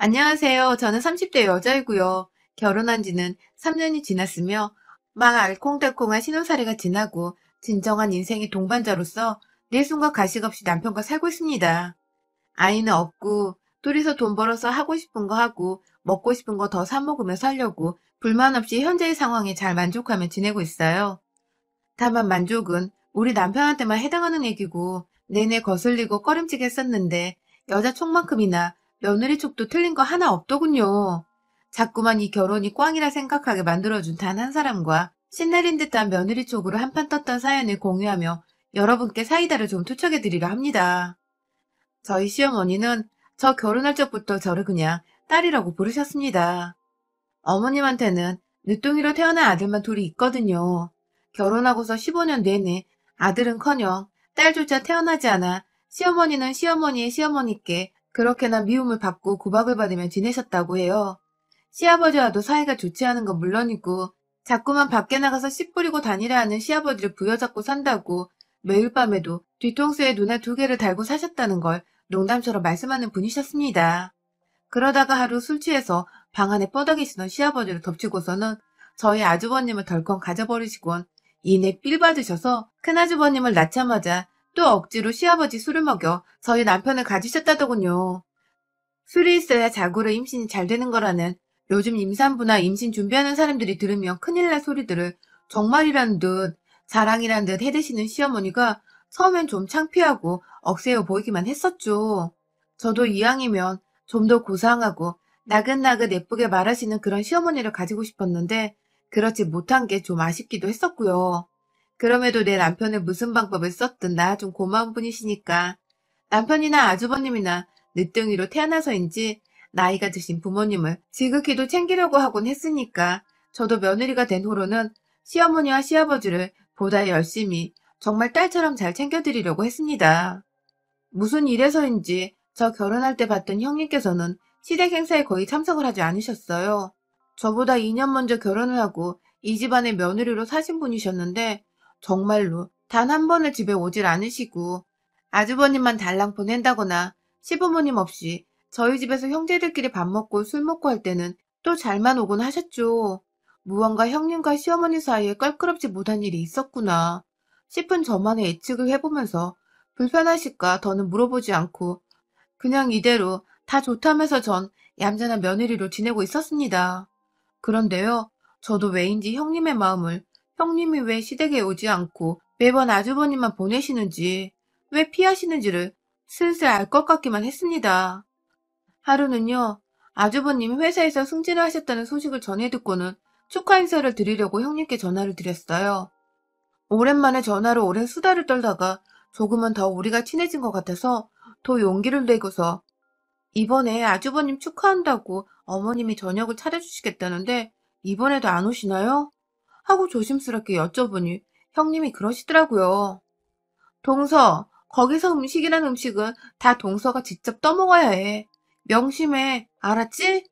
안녕하세요. 저는 30대 여자이고요. 결혼한 지는 3년이 지났으며 막 알콩달콩한 신혼살이가 지나고 진정한 인생의 동반자로서 내 숨과 가식 없이 남편과 살고 있습니다. 아이는 없고 둘이서 돈 벌어서 하고 싶은 거 하고 먹고 싶은 거 더 사 먹으며 살려고 불만 없이 현재의 상황에 잘 만족하며 지내고 있어요. 다만 만족은 우리 남편한테만 해당하는 얘기고 내내 거슬리고 꺼림칙 했었는데 여자 촉만큼이나 며느리 촉도 틀린 거 하나 없더군요. 자꾸만 이 결혼이 꽝이라 생각하게 만들어준 단 한 사람과 신내린 듯한 며느리 촉으로 한판 떴던 사연을 공유하며 여러분께 사이다를 좀 투척해드리려 합니다. 저희 시어머니는 저 결혼할 적부터 저를 그냥 딸이라고 부르셨습니다. 어머님한테는 늦둥이로 태어난 아들만 둘이 있거든요. 결혼하고서 15년 내내 아들은커녕 딸조차 태어나지 않아 시어머니는 시어머니의 시어머니께 그렇게나 미움을 받고 구박을 받으며 지내셨다고 해요. 시아버지와도 사이가 좋지 않은 건 물론이고 자꾸만 밖에 나가서 씨 뿌리고 다니려 하는 시아버지를 부여잡고 산다고 매일 밤에도 뒤통수에 눈알 두 개를 달고 사셨다는 걸 농담처럼 말씀하는 분이셨습니다. 그러다가 하루 술 취해서 방 안에 뻗어계시던 시아버지를 덮치고서는 저희 아주버님을 덜컹 가져버리시곤 이내 삘 받으셔서 큰아주버님을 낳자마자 또 억지로 시아버지 술을 먹여 저희 남편을 가지셨다더군요. 술이 있어야 자고로 임신이 잘 되는 거라는 요즘 임산부나 임신 준비하는 사람들이 들으면 큰일 날 소리들을 정말이란 듯 자랑이란 듯 해대시는 시어머니가 처음엔 좀 창피하고 억세어 보이기만 했었죠. 저도 이왕이면 좀 더 고상하고 나긋나긋 예쁘게 말하시는 그런 시어머니를 가지고 싶었는데 그렇지 못한 게 좀 아쉽기도 했었고요. 그럼에도 내 남편을 무슨 방법을 썼든 나 좀 고마운 분이시니까 남편이나 아주버님이나 늦둥이로 태어나서인지 나이가 드신 부모님을 지극히도 챙기려고 하곤 했으니까 저도 며느리가 된 후로는 시어머니와 시아버지를 보다 열심히 정말 딸처럼 잘 챙겨드리려고 했습니다. 무슨 일에서인지 저 결혼할 때 봤던 형님께서는 시댁 행사에 거의 참석을 하지 않으셨어요. 저보다 2년 먼저 결혼을 하고 이 집안의 며느리로 사신 분이셨는데 정말로 단 한 번을 집에 오질 않으시고 아주버님만 달랑 보낸다거나 시부모님 없이 저희 집에서 형제들끼리 밥 먹고 술 먹고 할 때는 또 잘만 오곤 하셨죠. 무언가 형님과 시어머니 사이에 껄끄럽지 못한 일이 있었구나 싶은 저만의 예측을 해보면서 불편하실까 더는 물어보지 않고 그냥 이대로 다 좋다면서 전 얌전한 며느리로 지내고 있었습니다. 그런데요, 저도 왜인지 형님의 마음을 형님이 왜 시댁에 오지 않고 매번 아주버님만 보내시는지, 왜 피하시는지를 슬슬 알 것 같기만 했습니다. 하루는요, 아주버님이 회사에서 승진을 하셨다는 소식을 전해 듣고는 축하 인사를 드리려고 형님께 전화를 드렸어요. 오랜만에 전화로 오랜 수다를 떨다가 조금은 더 우리가 친해진 것 같아서 더 용기를 내고서 이번에 아주버님 축하한다고 어머님이 저녁을 차려주시겠다는데 이번에도 안 오시나요? 하고 조심스럽게 여쭤보니 형님이 그러시더라고요. 동서, 거기서 음식이란 음식은 다 동서가 직접 떠먹어야 해. 명심해, 알았지?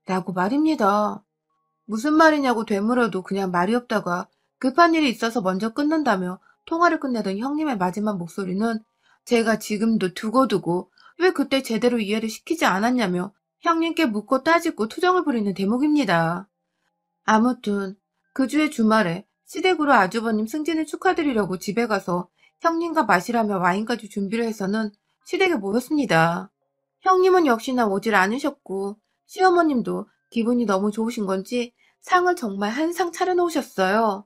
라고 말입니다. 무슨 말이냐고 되물어도 그냥 말이 없다가 급한 일이 있어서 먼저 끊는다며 통화를 끝내던 형님의 마지막 목소리는 제가 지금도 두고두고 왜 그때 제대로 이해를 시키지 않았냐며 형님께 묻고 따지고 투정을 부리는 대목입니다. 아무튼 그 주의 주말에 시댁으로 아주버님 승진을 축하드리려고 집에 가서 형님과 마시라며 와인까지 준비를 해서는 시댁에 모였습니다. 형님은 역시나 오질 않으셨고 시어머님도 기분이 너무 좋으신 건지 상을 정말 한 상 차려놓으셨어요.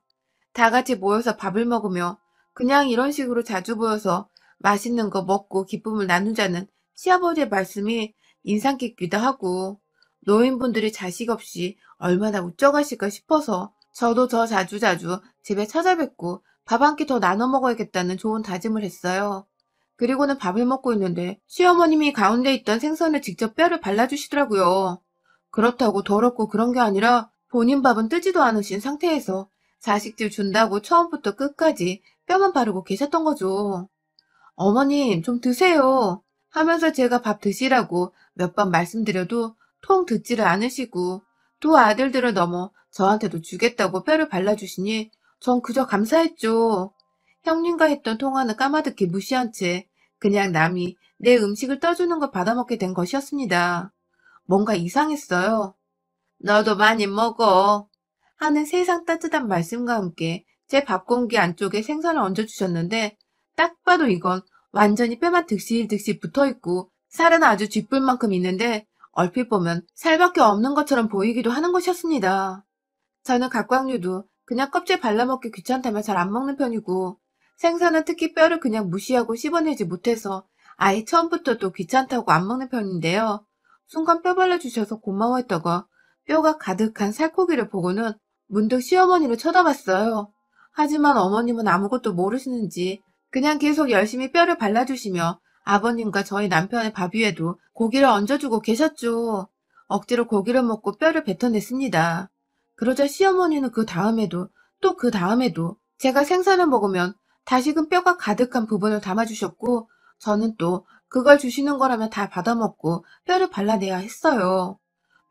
다 같이 모여서 밥을 먹으며 그냥 이런 식으로 자주 보여서 맛있는 거 먹고 기쁨을 나누자는 시아버지의 말씀이 인상 깊기도 하고 노인분들이 자식 없이 얼마나 우쩍하실까 싶어서 저도 더 자주자주 집에 찾아뵙고 밥 한 끼 더 나눠 먹어야겠다는 좋은 다짐을 했어요. 그리고는 밥을 먹고 있는데 시어머님이 가운데 있던 생선에 직접 뼈를 발라주시더라고요. 그렇다고 더럽고 그런 게 아니라 본인 밥은 뜨지도 않으신 상태에서 자식들 준다고 처음부터 끝까지 뼈만 바르고 계셨던 거죠. 어머님, 좀 드세요. 하면서 제가 밥 드시라고 몇 번 말씀드려도 통 듣지를 않으시고 두 아들들을 넘어 저한테도 주겠다고 뼈를 발라주시니 전 그저 감사했죠. 형님과 했던 통화는 까마득히 무시한 채 그냥 남이 내 음식을 떠주는 걸 받아먹게 된 것이었습니다. 뭔가 이상했어요. 너도 많이 먹어. 하는 세상 따뜻한 말씀과 함께 제 밥 공기 안쪽에 생선을 얹어주셨는데 딱 봐도 이건 완전히 뼈만 득실득실 붙어있고 살은 아주 쥐뿔만큼 있는데 얼핏 보면 살밖에 없는 것처럼 보이기도 하는 것이었습니다. 저는 각각류도 그냥 껍질 발라먹기 귀찮다면 잘 안 먹는 편이고 생선은 특히 뼈를 그냥 무시하고 씹어내지 못해서 아예 처음부터 또 귀찮다고 안 먹는 편인데요. 순간 뼈 발라주셔서 고마워했다가 뼈가 가득한 살코기를 보고는 문득 시어머니를 쳐다봤어요. 하지만 어머님은 아무것도 모르시는지 그냥 계속 열심히 뼈를 발라주시며 아버님과 저희 남편의 밥 위에도 고기를 얹어주고 계셨죠. 억지로 고기를 먹고 뼈를 뱉어냈습니다. 그러자 시어머니는 그 다음에도 또 그 다음에도 제가 생선을 먹으면 다시금 뼈가 가득한 부분을 담아주셨고 저는 또 그걸 주시는 거라면 다 받아먹고 뼈를 발라내야 했어요.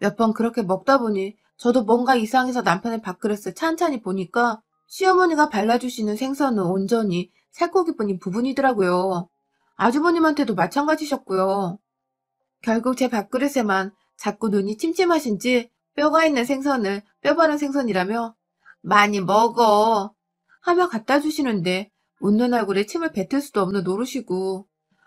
몇 번 그렇게 먹다 보니 저도 뭔가 이상해서 남편의 밥그릇을 찬찬히 보니까 시어머니가 발라주시는 생선은 온전히 살코기뿐인 부분이더라고요. 아주버님한테도 마찬가지셨고요. 결국 제 밥그릇에만 자꾸 눈이 침침하신지 뼈가 있는 생선을 뼈 바른 생선이라며 많이 먹어 하며 갖다 주시는데 웃는 얼굴에 침을 뱉을 수도 없는 노릇이고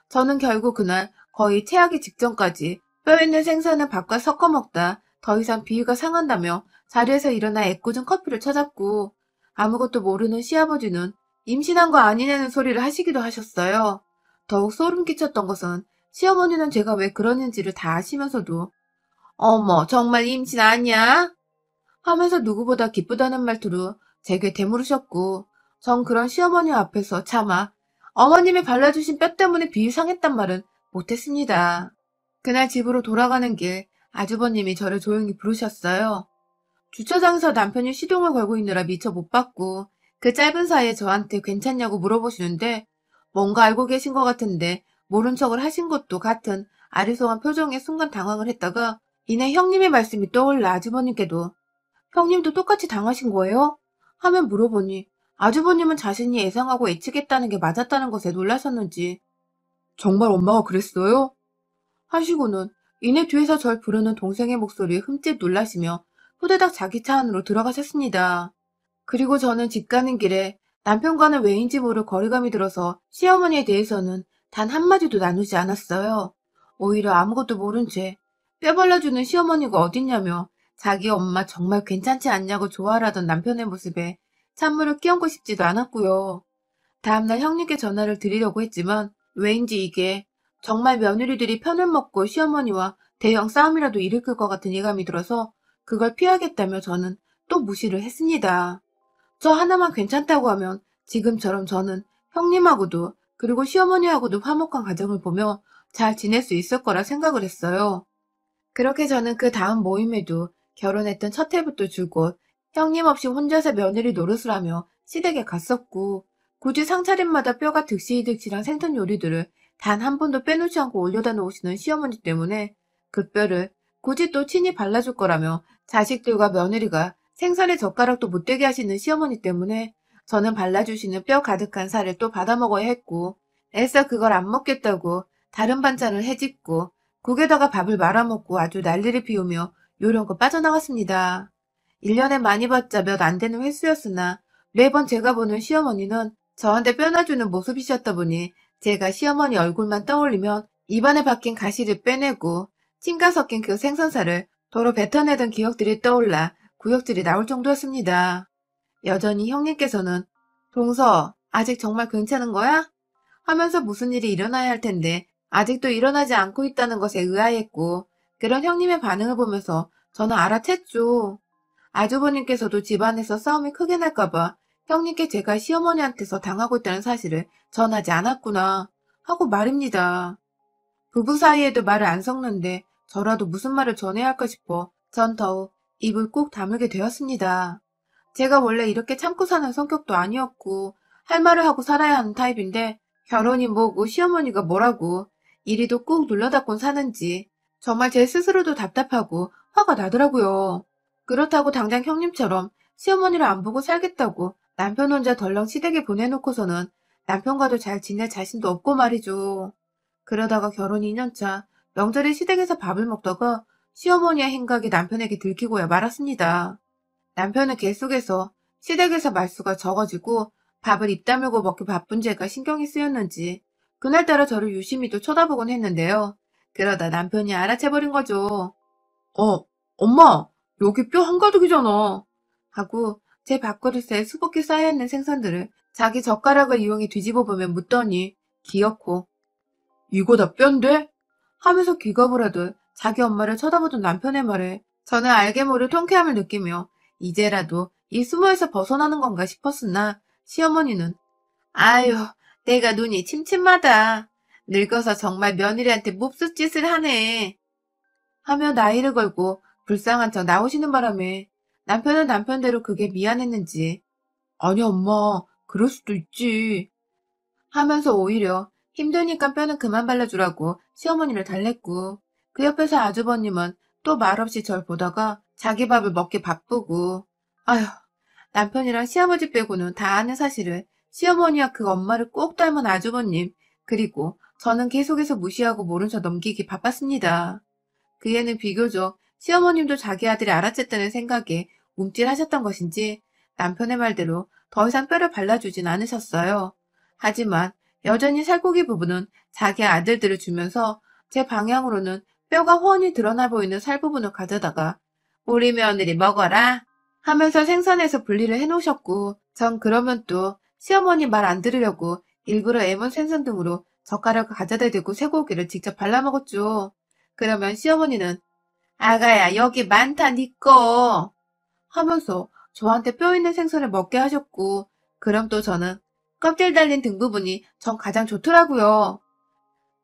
저는 결국 그날 거의 체하기 직전까지 뼈 있는 생선을 밥과 섞어 먹다 더 이상 비위가 상한다며 자리에서 일어나 애꿎은 커피를 찾았고 아무것도 모르는 시아버지는 임신한 거 아니냐는 소리를 하시기도 하셨어요. 더욱 소름 끼쳤던 것은 시어머니는 제가 왜 그러는지를 다 아시면서도 어머 정말 임신 아니야? 하면서 누구보다 기쁘다는 말투로 제게 되물으셨고 전 그런 시어머니 앞에서 차마 어머님이 발라주신 뼈 때문에 비위 상했단 말은 못했습니다. 그날 집으로 돌아가는 길 아주버님이 저를 조용히 부르셨어요. 주차장에서 남편이 시동을 걸고 있느라 미처 못 봤고 그 짧은 사이에 저한테 괜찮냐고 물어보시는데 뭔가 알고 계신 것 같은데 모른 척을 하신 것도 같은 아리송한 표정에 순간 당황을 했다가 이내 형님의 말씀이 떠올라 아주버님께도 형님도 똑같이 당하신 거예요? 하면 물어보니 아주버님은 자신이 예상하고 예측했다는 게 맞았다는 것에 놀라셨는지 정말 엄마가 그랬어요? 하시고는 이내 뒤에서 절 부르는 동생의 목소리에 흠칫 놀라시며 후다닥 자기 차 안으로 들어가셨습니다. 그리고 저는 집 가는 길에 남편과는 왜인지 모를 거리감이 들어서 시어머니에 대해서는 단 한마디도 나누지 않았어요. 오히려 아무것도 모른 채 뼈 발라주는 시어머니가 어딨냐며 자기 엄마 정말 괜찮지 않냐고 좋아하라던 남편의 모습에 찬물을 끼얹고 싶지도 않았고요. 다음날 형님께 전화를 드리려고 했지만 왜인지 이게 정말 며느리들이 편을 먹고 시어머니와 대형 싸움이라도 일으킬 것 같은 예감이 들어서 그걸 피하겠다며 저는 또 무시를 했습니다. 저 하나만 괜찮다고 하면 지금처럼 저는 형님하고도 그리고 시어머니하고도 화목한 가정을 보며 잘 지낼 수 있을 거라 생각을 했어요. 그렇게 저는 그 다음 모임에도 결혼했던 첫 해부터 줄곧 형님 없이 혼자서 며느리 노릇을 하며 시댁에 갔었고 굳이 상차림마다 뼈가 득실득실한 생선 요리들을 단 한 번도 빼놓지 않고 올려다 놓으시는 시어머니 때문에 그 뼈를 굳이 또 친히 발라줄 거라며 자식들과 며느리가 생선에 젓가락도 못 대게 하시는 시어머니 때문에 저는 발라주시는 뼈 가득한 살을 또 받아 먹어야 했고 애써 그걸 안 먹겠다고 다른 반찬을 해짓고 국에다가 밥을 말아먹고 아주 난리를 피우며 요령껏 빠져나갔습니다. 1년에 많이 봤자 몇 안 되는 횟수였으나 매번 제가 보는 시어머니는 저한테 뼈놔주는 모습이셨다 보니 제가 시어머니 얼굴만 떠올리면 입안에 박힌 가시를 빼내고 침가 섞인 그 생선살을 도로 뱉어내던 기억들이 떠올라 구역질이 나올 정도였습니다. 여전히 형님께서는 동서 아직 정말 괜찮은 거야? 하면서 무슨 일이 일어나야 할 텐데 아직도 일어나지 않고 있다는 것에 의아했고 그런 형님의 반응을 보면서 저는 알아챘죠. 아주버님께서도 집안에서 싸움이 크게 날까봐 형님께 제가 시어머니한테서 당하고 있다는 사실을 전하지 않았구나 하고 말입니다. 부부 사이에도 말을 안 섞는데 저라도 무슨 말을 전해야 할까 싶어 전 더욱 입을 꾹 다물게 되었습니다. 제가 원래 이렇게 참고 사는 성격도 아니었고 할 말을 하고 살아야 하는 타입인데 결혼이 뭐고 시어머니가 뭐라고 이리도 꾹 눌러닫곤 사는지 정말 제 스스로도 답답하고 화가 나더라고요. 그렇다고 당장 형님처럼 시어머니를 안 보고 살겠다고 남편 혼자 덜렁 시댁에 보내놓고서는 남편과도 잘 지낼 자신도 없고 말이죠. 그러다가 결혼 2년차 명절에 시댁에서 밥을 먹다가 시어머니의 행각이 남편에게 들키고야 말았습니다. 남편은 계속해서 시댁에서 말수가 적어지고 밥을 입 다물고 먹기 바쁜 제가 신경이 쓰였는지 그날따라 저를 유심히도 쳐다보곤 했는데요. 그러다 남편이 알아채버린 거죠. 엄마, 여기 뼈 한가득이잖아. 하고 제 밥그릇에 수북히 쌓여있는 생선들을 자기 젓가락을 이용해 뒤집어 보며 묻더니 기어코 이거 다 뼈인데? 하면서 기겁을 하듯 자기 엄마를 쳐다보던 남편의 말에 저는 알게 모를 통쾌함을 느끼며 이제라도 이 수모에서 벗어나는 건가 싶었으나 시어머니는 아유, 내가 눈이 침침하다. 늙어서 정말 며느리한테 몹쓸 짓을 하네. 하며 나이를 걸고 불쌍한 척 나오시는 바람에 남편은 남편대로 그게 미안했는지 아니 엄마, 그럴 수도 있지. 하면서 오히려 힘드니까 뼈는 그만 발라주라고 시어머니를 달랬고 그 옆에서 아주버님은 또 말없이 절 보다가 자기 밥을 먹기 바쁘고 아휴 남편이랑 시아버지 빼고는 다 아는 사실을 시어머니와 그 엄마를 꼭 닮은 아주버님 그리고 저는 계속해서 무시하고 모른 척 넘기기 바빴습니다. 그 애는 비교적 시어머님도 자기 아들이 알아챘다는 생각에 움찔하셨던 것인지 남편의 말대로 더 이상 뼈를 발라주진 않으셨어요. 하지만 여전히 살코기 부분은 자기 아들들을 주면서 제 방향으로는 뼈가 훤히 드러나 보이는 살 부분을 가져다가 우리 며느리 먹어라 하면서 생선에서 분리를 해놓으셨고 전 그러면 또 시어머니 말 안 들으려고 일부러 애먼 생선 등으로 젓가락을 가져다 대고 쇠고기를 직접 발라먹었죠. 그러면 시어머니는 아가야 여기 많다 니꺼 하면서 저한테 뼈 있는 생선을 먹게 하셨고 그럼 또 저는 껍질 달린 등 부분이 전 가장 좋더라고요.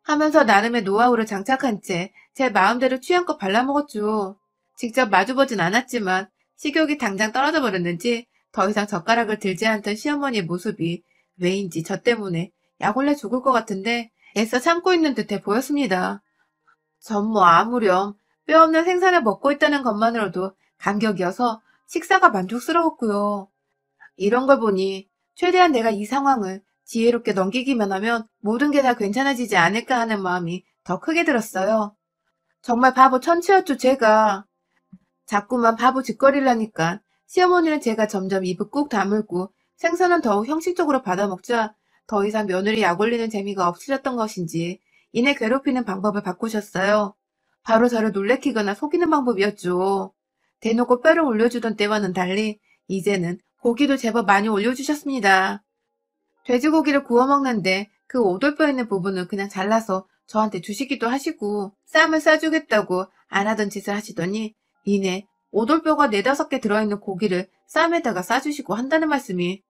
하면서 나름의 노하우를 장착한 채 제 마음대로 취향껏 발라먹었죠. 직접 마주보진 않았지만 식욕이 당장 떨어져 버렸는지 더 이상 젓가락을 들지 않던 시어머니의 모습이 왜인지 저 때문에 약올려 죽을 것 같은데 애써 참고 있는 듯해 보였습니다. 전 뭐 아무렴 뼈 없는 생선을 먹고 있다는 것만으로도 감격이어서 식사가 만족스러웠고요. 이런 걸 보니 최대한 내가 이 상황을 지혜롭게 넘기기만 하면 모든 게 다 괜찮아지지 않을까 하는 마음이 더 크게 들었어요. 정말 바보 천치였죠, 제가. 자꾸만 바보 짓거리를 하니까 시어머니는 제가 점점 입을 꾹 다물고 생선은 더욱 형식적으로 받아먹자 더 이상 며느리 약 올리는 재미가 없으셨던 것인지 이내 괴롭히는 방법을 바꾸셨어요. 바로 저를 놀래키거나 속이는 방법이었죠. 대놓고 뼈를 올려주던 때와는 달리 이제는 고기도 제법 많이 올려주셨습니다. 돼지고기를 구워 먹는데 그 오돌뼈 있는 부분을 그냥 잘라서 저한테 주시기도 하시고 쌈을 싸주겠다고 안 하던 짓을 하시더니 이내 오돌뼈가 4~5개 들어있는 고기를 쌈에다가 싸주시고 한다는 말씀이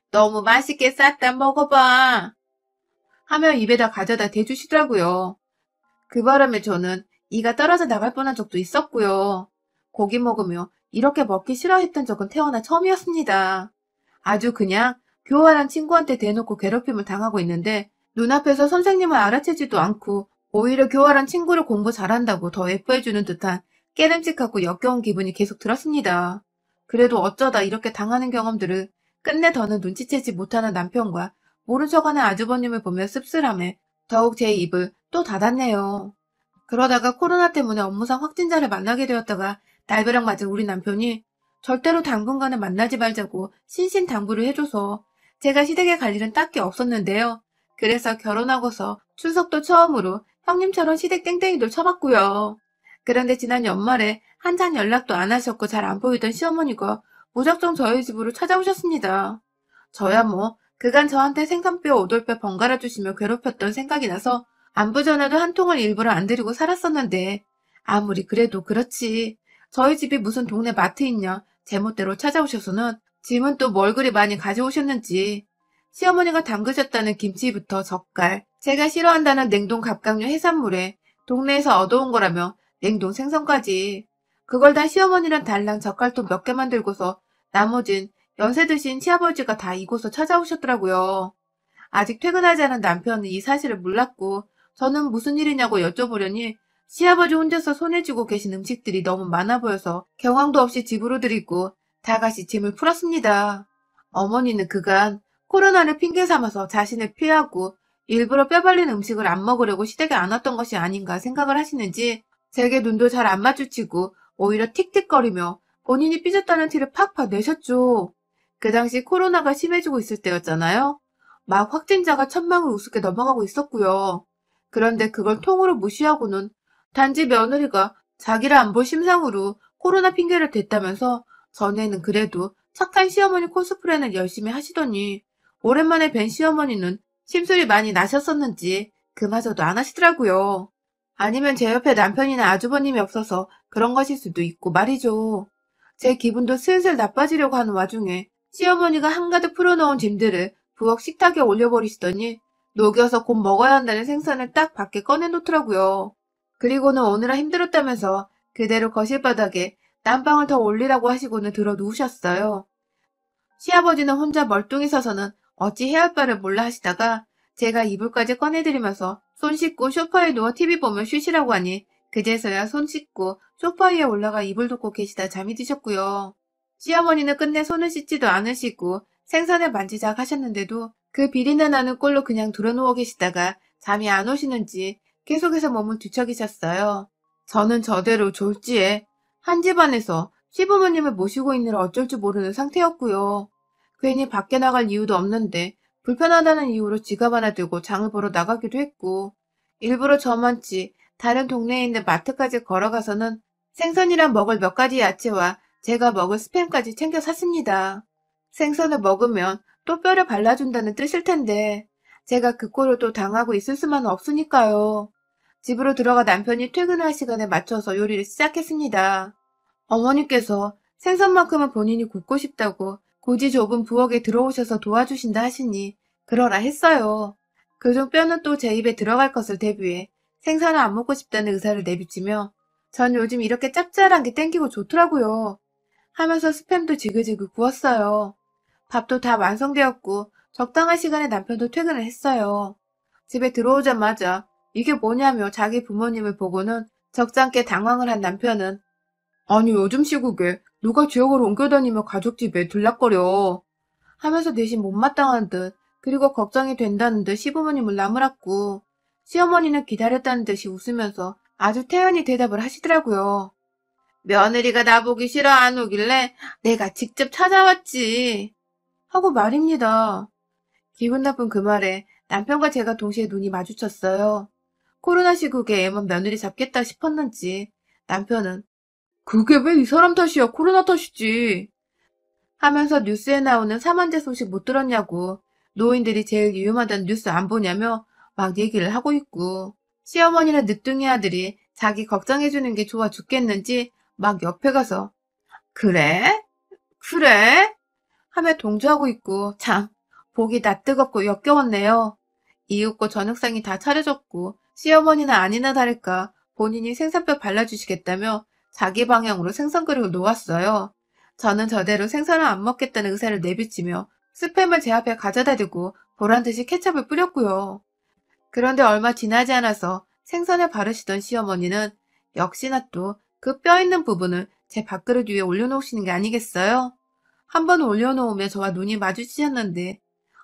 너무 맛있게 쌌다 먹어봐 하며 입에다 가져다 대주시더라고요. 그 바람에 저는 이가 떨어져 나갈 뻔한 적도 있었고요. 고기 먹으며 이렇게 먹기 싫어했던 적은 태어나 처음이었습니다. 아주 그냥 교활한 친구한테 대놓고 괴롭힘을 당하고 있는데 눈앞에서 선생님을 알아채지도 않고 오히려 교활한 친구를 공부 잘한다고 더 예뻐해주는 듯한 깨름직하고 역겨운 기분이 계속 들었습니다. 그래도 어쩌다 이렇게 당하는 경험들을 끝내 더는 눈치채지 못하는 남편과 모른 척하는 아주버님을 보며 씁쓸함에 더욱 제 입을 또 닫았네요. 그러다가 코로나 때문에 업무상 확진자를 만나게 되었다가 날벼락 맞은 우리 남편이 절대로 당분간은 만나지 말자고 신신당부를 해줘서 제가 시댁에 갈 일은 딱히 없었는데요. 그래서 결혼하고서 추석도 처음으로 형님처럼 시댁 땡땡이도 쳐봤고요. 그런데 지난 연말에 한참 연락도 안 하셨고 잘 안 보이던 시어머니가 무작정 저희 집으로 찾아오셨습니다. 저야 뭐 그간 저한테 생선뼈 오돌뼈 번갈아 주시며 괴롭혔던 생각이 나서 안부 전화도 한 통을 일부러 안 드리고 살았었는데 아무리 그래도 그렇지. 저희 집이 무슨 동네 마트 있냐 제멋대로 찾아오셔서는 짐은 또 뭘 그리 많이 가져오셨는지 시어머니가 담그셨다는 김치부터 젓갈, 제가 싫어한다는 냉동 갑각류 해산물에 동네에서 얻어온 거라며 냉동 생선까지 그걸 다 시어머니랑 달랑 젓갈통 몇 개만 들고서 나머진 연세 드신 시아버지가 다 이곳을 찾아오셨더라고요. 아직 퇴근하지 않은 남편은 이 사실을 몰랐고 저는 무슨 일이냐고 여쭤보려니 시아버지 혼자서 손에 쥐고 계신 음식들이 너무 많아 보여서 경황도 없이 집으로 들이고 다같이 짐을 풀었습니다. 어머니는 그간 코로나를 핑계 삼아서 자신을 피하고 일부러 뼈 발린 음식을 안 먹으려고 시댁에 안 왔던 것이 아닌가 생각을 하시는지 제게 눈도 잘 안 마주치고 오히려 틱틱거리며 본인이 삐졌다는 티를 팍팍 내셨죠. 그 당시 코로나가 심해지고 있을 때였잖아요. 막 확진자가 천명을 우습게 넘어가고 있었고요. 그런데 그걸 통으로 무시하고는 단지 며느리가 자기를 안 볼 심상으로 코로나 핑계를 댔다면서 전에는 그래도 착한 시어머니 코스프레는 열심히 하시더니 오랜만에 뵌 시어머니는 심술이 많이 나셨었는지 그마저도 안 하시더라고요. 아니면 제 옆에 남편이나 아주버님이 없어서 그런 것일 수도 있고 말이죠. 제 기분도 슬슬 나빠지려고 하는 와중에 시어머니가 한가득 풀어놓은 짐들을 부엌 식탁에 올려버리시더니 녹여서 곧 먹어야 한다는 생선을 딱 밖에 꺼내놓더라고요. 그리고는 오느라 힘들었다면서 그대로 거실 바닥에 난방을 더 올리라고 하시고는 들어 누우셨어요. 시아버지는 혼자 멀뚱히 서서는 어찌 해야 할 바를 몰라 하시다가 제가 이불까지 꺼내드리면서 손 씻고 소파에 누워 TV 보면 쉬시라고 하니 그제서야 손 씻고 소파 위에 올라가 이불 덮고 계시다 잠이 드셨고요. 시어머니는 끝내 손을 씻지도 않으시고 생선을 만지작 하셨는데도 그 비린내 나는 꼴로 그냥 들어누워 계시다가 잠이 안 오시는지 계속해서 몸을 뒤척이셨어요. 저는 저대로 졸지에 한 집안에서 시부모님을 모시고 있느라 어쩔 줄 모르는 상태였고요. 괜히 밖에 나갈 이유도 없는데 불편하다는 이유로 지갑 하나 들고 장을 보러 나가기도 했고 일부러 저만치 다른 동네에 있는 마트까지 걸어가서는 생선이랑 먹을 몇 가지 야채와 제가 먹을 스팸까지 챙겨 샀습니다. 생선을 먹으면 또 뼈를 발라준다는 뜻일 텐데 제가 그 꼴을 또 당하고 있을 수만은 없으니까요. 집으로 들어가 남편이 퇴근할 시간에 맞춰서 요리를 시작했습니다. 어머니께서 생선만큼은 본인이 굽고 싶다고 굳이 좁은 부엌에 들어오셔서 도와주신다 하시니 그러라 했어요. 그중 뼈는 또 제 입에 들어갈 것을 대비해 생선을 안 먹고 싶다는 의사를 내비치며 전 요즘 이렇게 짭짤한 게 땡기고 좋더라고요. 하면서 스팸도 지글지글 구웠어요. 밥도 다 완성되었고 적당한 시간에 남편도 퇴근을 했어요. 집에 들어오자마자 이게 뭐냐며 자기 부모님을 보고는 적잖게 당황을 한 남편은 아니 요즘 시국에 누가 지역을 옮겨다니며 가족집에 들락거려 하면서 대신 못마땅한 듯 그리고 걱정이 된다는 듯 시부모님을 나무랐고 시어머니는 기다렸다는 듯이 웃으면서 아주 태연히 대답을 하시더라고요. 며느리가 나보기 싫어 안 오길래 내가 직접 찾아왔지 하고 말입니다. 기분 나쁜 그 말에 남편과 제가 동시에 눈이 마주쳤어요. 코로나 시국에 애만 며느리 잡겠다 싶었는지 남편은 그게 왜 이 사람 탓이야 코로나 탓이지 하면서 뉴스에 나오는 사망자 소식 못 들었냐고 노인들이 제일 위험하다는 뉴스 안 보냐며 막 얘기를 하고 있고 시어머니나 늦둥이 아들이 자기 걱정해주는 게 좋아 죽겠는지 막 옆에 가서 그래? 그래? 하며 동조하고 있고 참 보기 낯뜨겁고 역겨웠네요. 이윽고 저녁상이 다 차려졌고 시어머니는 아니나 다를까 본인이 생선뼈 발라주시겠다며 자기 방향으로 생선 그릇을 놓았어요. 저는 저대로 생선을 안 먹겠다는 의사를 내비치며 스팸을 제 앞에 가져다 대고 보란듯이 케첩을 뿌렸고요. 그런데 얼마 지나지 않아서 생선을 바르시던 시어머니는 역시나 또 그 뼈 있는 부분을 제 밥그릇 위에 올려놓으시는 게 아니겠어요? 한번 올려놓으면 저와 눈이 마주치셨는데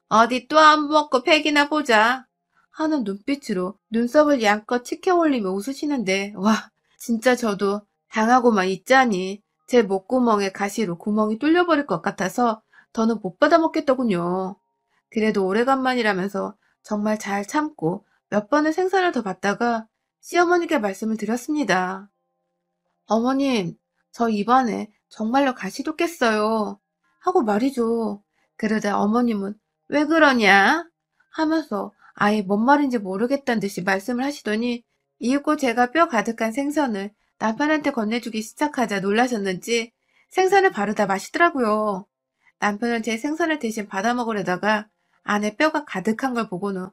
어디 또 안 먹고 팩이나 보자 하는 눈빛으로 눈썹을 양껏 치켜 올리며 웃으시는데 와 진짜 저도 당하고만 있자니 제 목구멍에 가시로 구멍이 뚫려버릴 것 같아서 더는 못 받아먹겠더군요. 그래도 오래간만이라면서 정말 잘 참고 몇 번의 생선을 더 받다가 시어머니께 말씀을 드렸습니다. 어머님, 저 입안에 정말로 가시 돋겠어요. 하고 말이죠. 그러자 어머님은 왜 그러냐? 하면서 아예 뭔 말인지 모르겠다는 듯이 말씀을 하시더니 이윽고 제가 뼈 가득한 생선을 남편한테 건네주기 시작하자 놀라셨는지 생선을 바르다 마시더라고요. 남편은 제 생선을 대신 받아 먹으려다가 안에 뼈가 가득한 걸 보고는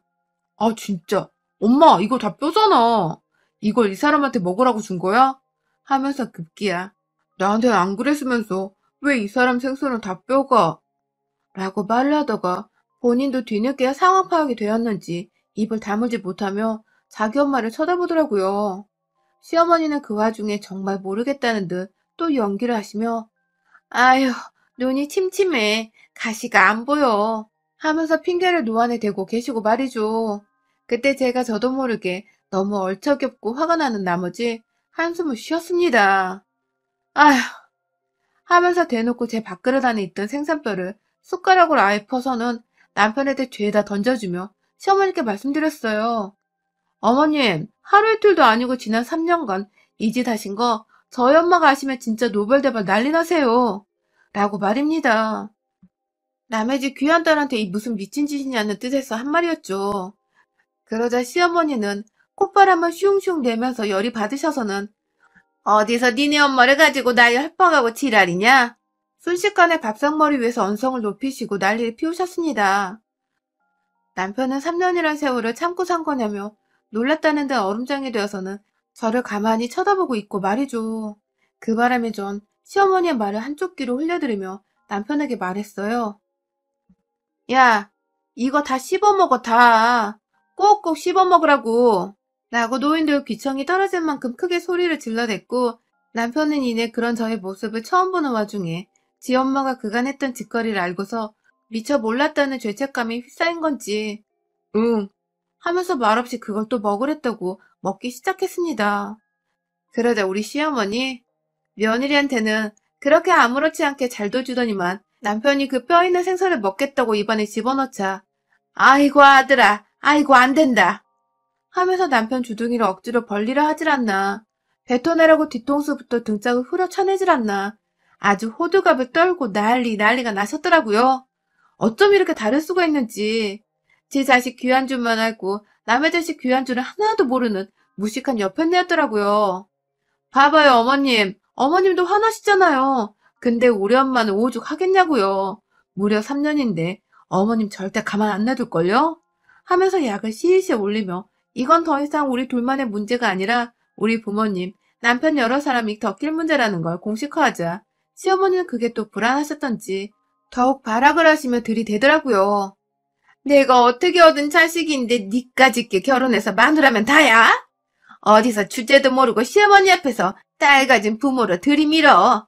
아 진짜 엄마 이거 다 뼈잖아. 이걸 이 사람한테 먹으라고 준 거야? 하면서 급기야 나한테는 안 그랬으면서 왜 이 사람 생선은 다 뼈가? 라고 말을 하다가 본인도 뒤늦게 상황 파악이 되었는지 입을 다물지 못하며 자기 엄마를 쳐다보더라고요. 시어머니는 그 와중에 정말 모르겠다는 듯 또 연기를 하시며 아휴 눈이 침침해 가시가 안 보여 하면서 핑계를 노안에 대고 계시고 말이죠. 그때 제가 저도 모르게 너무 얼척없고 화가 나는 나머지 한숨을 쉬었습니다. 아휴, 하면서 대놓고 제 밥그릇 안에 있던 생선뼈를 숟가락으로 아예 퍼서는 남편한테 죄다 던져주며 시어머니께 말씀드렸어요. 어머님, 하루 이틀도 아니고 지난 3년간 이 짓 하신 거 저희 엄마가 아시면 진짜 노벌대발 난리 나세요. 라고 말입니다. 남의 집 귀한 딸한테 이 무슨 미친 짓이냐는 뜻에서 한 말이었죠. 그러자 시어머니는 콧바람을 슝슝 내면서 열이 받으셔서는 어디서 니네 엄마를 가지고 나 협박하고 지랄이냐? 순식간에 밥상머리 위에서 언성을 높이시고 난리를 피우셨습니다. 남편은 3년이란 세월을 참고 산 거냐며 놀랐다는 데 얼음장이 되어서는 저를 가만히 쳐다보고 있고 말이죠. 그 바람에 전 시어머니의 말을 한쪽 귀로 흘려들으며 남편에게 말했어요. 야, 이거 다 씹어먹어, 다. 꼭꼭 씹어먹으라고. 라고 노인들 귀청이 떨어질 만큼 크게 소리를 질러댔고 남편은 이내 그런 저의 모습을 처음 보는 와중에 지 엄마가 그간 했던 짓거리를 알고서 미처 몰랐다는 죄책감이 휩싸인 건지 응 하면서 말없이 그걸 또 먹으랬다고 먹기 시작했습니다. 그러자 우리 시어머니 며느리한테는 그렇게 아무렇지 않게 잘도 주더니만 남편이 그 뼈 있는 생선을 먹겠다고 입안에 집어넣자 아이고 아들아 아이고 안 된다 하면서 남편 주둥이를 억지로 벌리려 하질 않나 뱉어내라고 뒤통수부터 등짝을 후려쳐내질 않나 아주 호들갑을 떨고 난리가 나셨더라고요. 어쩜 이렇게 다를 수가 있는지 제 자식 귀한 줄만 알고 남의 자식 귀한 줄을 하나도 모르는 무식한 여편네였더라고요. 봐봐요 어머님 어머님도 화나시잖아요. 근데 우리 엄마는 오죽 하겠냐고요. 무려 3년인데 어머님 절대 가만 안 놔둘걸요? 하면서 약을 시시히 올리며 이건 더 이상 우리 둘만의 문제가 아니라 우리 부모님, 남편 여러 사람이 겪일 문제라는 걸 공식화하자 시어머니는 그게 또 불안하셨던지 더욱 발악을 하시며 들이대더라고요. 내가 어떻게 얻은 자식인데 니까짓게 결혼해서 마누라면 다야? 어디서 주제도 모르고 시어머니 앞에서 딸 가진 부모로 들이밀어.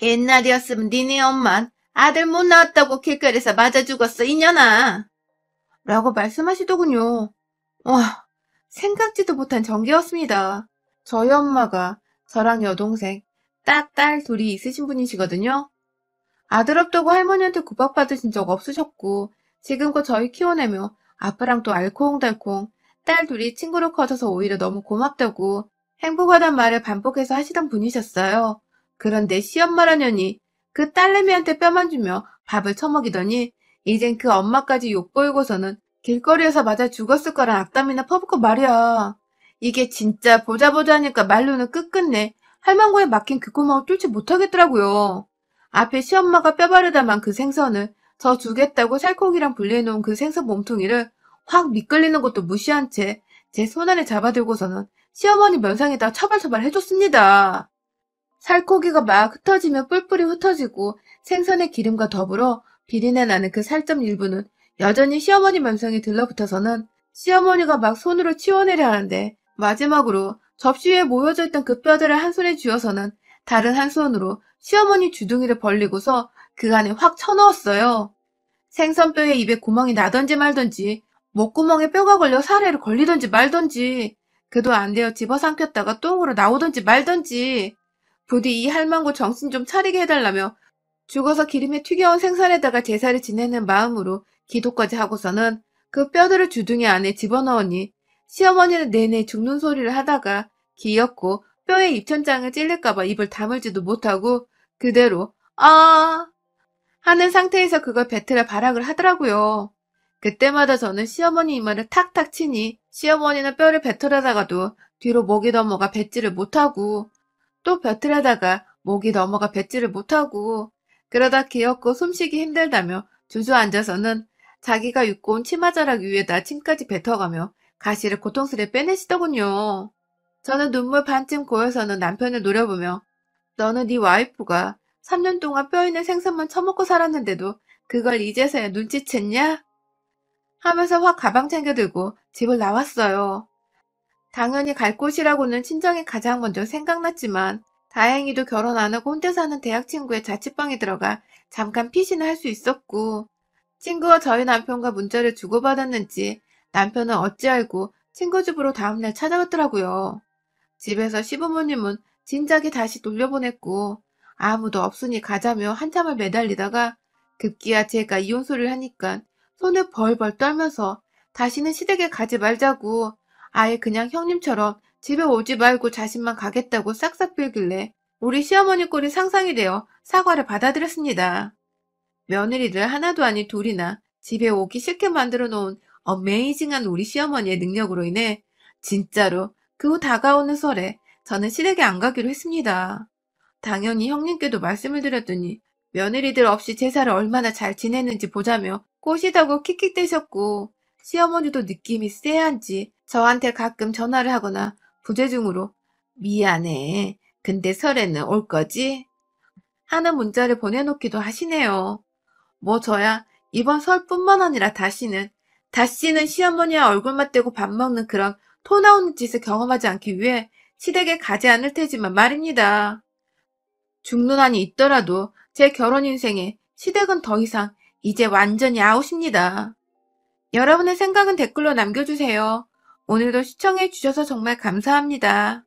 옛날이었으면 니네 엄만 아들 못 낳았다고 길거리에서 맞아 죽었어 이년아. 라고 말씀하시더군요. 와, 생각지도 못한 전개였습니다. 저희 엄마가 저랑 여동생, 딱 딸 둘이 있으신 분이시거든요. 아들 없다고 할머니한테 구박받으신 적 없으셨고 지금껏 저희 키워내며 아빠랑 또 알콩달콩 딸 둘이 친구로 커져서 오히려 너무 고맙다고 행복하단 말을 반복해서 하시던 분이셨어요. 그런데 시엄마라냐니 그 딸내미한테 뼈만 주며 밥을 처먹이더니 이젠 그 엄마까지 욕보이고서는 길거리에서 맞아 죽었을 거란 악담이나 퍼붓고 말이야. 이게 진짜 보자 하니까 말로는 끝끝내 할망구에 막힌 귓구멍을 뚫지 못하겠더라고요. 앞에 시엄마가 뼈 바르다만 그 생선을 저 주겠다고 살코기랑 분리해놓은 그 생선 몸통이를 확 미끌리는 것도 무시한 채 제 손안에 잡아들고서는 시어머니 면상에다 처발처발 해줬습니다. 살코기가 막 흩어지며 뿔뿔이 흩어지고 생선의 기름과 더불어 비린내 나는 그 살점 일부는 여전히 시어머니 면상에 들러붙어서는 시어머니가 막 손으로 치워내려 하는데 마지막으로 접시 위에 모여져 있던 그 뼈들을 한 손에 쥐어서는 다른 한 손으로 시어머니 주둥이를 벌리고서 그 안에 확 쳐넣었어요. 생선뼈에 입에 구멍이 나던지 말던지 목구멍에 뼈가 걸려 사례를 걸리던지 말던지 그도 안 되어 집어삼켰다가 똥으로 나오던지 말던지 부디 이 할망구 정신 좀 차리게 해달라며 죽어서 기름에 튀겨온 생선에다가 제사를 지내는 마음으로 기도까지 하고서는 그 뼈들을 주둥이 안에 집어넣으니 시어머니는 내내 죽는 소리를 하다가 기었고 뼈에 입천장을 찔릴까봐 입을 다물지도 못하고 그대로 아 하는 상태에서 그걸 뱉으려 발악을 하더라고요. 그때마다 저는 시어머니 이마를 탁탁 치니 시어머니는 뼈를 뱉으려다가도 뒤로 목이 넘어가 뱉지를 못하고 또 뱉으려다가 목이 넘어가 뱉지를 못하고 그러다 기었고 숨쉬기 힘들다며 주저앉아서는 자기가 입고 온 치마자락 위에다 침까지 뱉어가며 가시를 고통스레 빼내시더군요. 저는 눈물 반쯤 고여서는 남편을 노려보며 너는 네 와이프가 3년 동안 뼈 있는 생선만 처먹고 살았는데도 그걸 이제서야 눈치챘냐? 하면서 확 가방 챙겨 들고 집을 나왔어요. 당연히 갈 곳이라고는 친정이 가장 먼저 생각났지만 다행히도 결혼 안 하고 혼자 사는 대학 친구의 자취방에 들어가 잠깐 피신을 할 수 있었고 친구와 저희 남편과 문자를 주고받았는지 남편은 어찌 알고 친구 집으로 다음날 찾아갔더라고요. 집에서 시부모님은 진작에 다시 돌려보냈고 아무도 없으니 가자며 한참을 매달리다가 급기야 제가 이혼 소리를 하니까 손을 벌벌 떨면서 다시는 시댁에 가지 말자고 아예 그냥 형님처럼 집에 오지 말고 자신만 가겠다고 싹싹 빌길래 우리 시어머니 꼴이 상상이 되어 사과를 받아들였습니다. 며느리들 하나도 아닌 둘이나 집에 오기 싫게 만들어 놓은 어메이징한 우리 시어머니의 능력으로 인해 진짜로 그 후 다가오는 설에 저는 시댁에 안 가기로 했습니다. 당연히 형님께도 말씀을 드렸더니 며느리들 없이 제사를 얼마나 잘 지냈는지 보자며 꼬시다고 킥킥대셨고 시어머니도 느낌이 쎄한지 저한테 가끔 전화를 하거나 부재중으로 미안해. 근데 설에는 올 거지? 하는 문자를 보내놓기도 하시네요. 뭐 저야 이번 설뿐만 아니라 다시는 시어머니와 얼굴 맞대고 밥 먹는 그런 토 나오는 짓을 경험하지 않기 위해 시댁에 가지 않을 테지만 말입니다. 죽는 한이 있더라도 제 결혼 인생에 시댁은 더 이상 이제 완전히 아웃입니다. 여러분의 생각은 댓글로 남겨주세요. 오늘도 시청해주셔서 정말 감사합니다.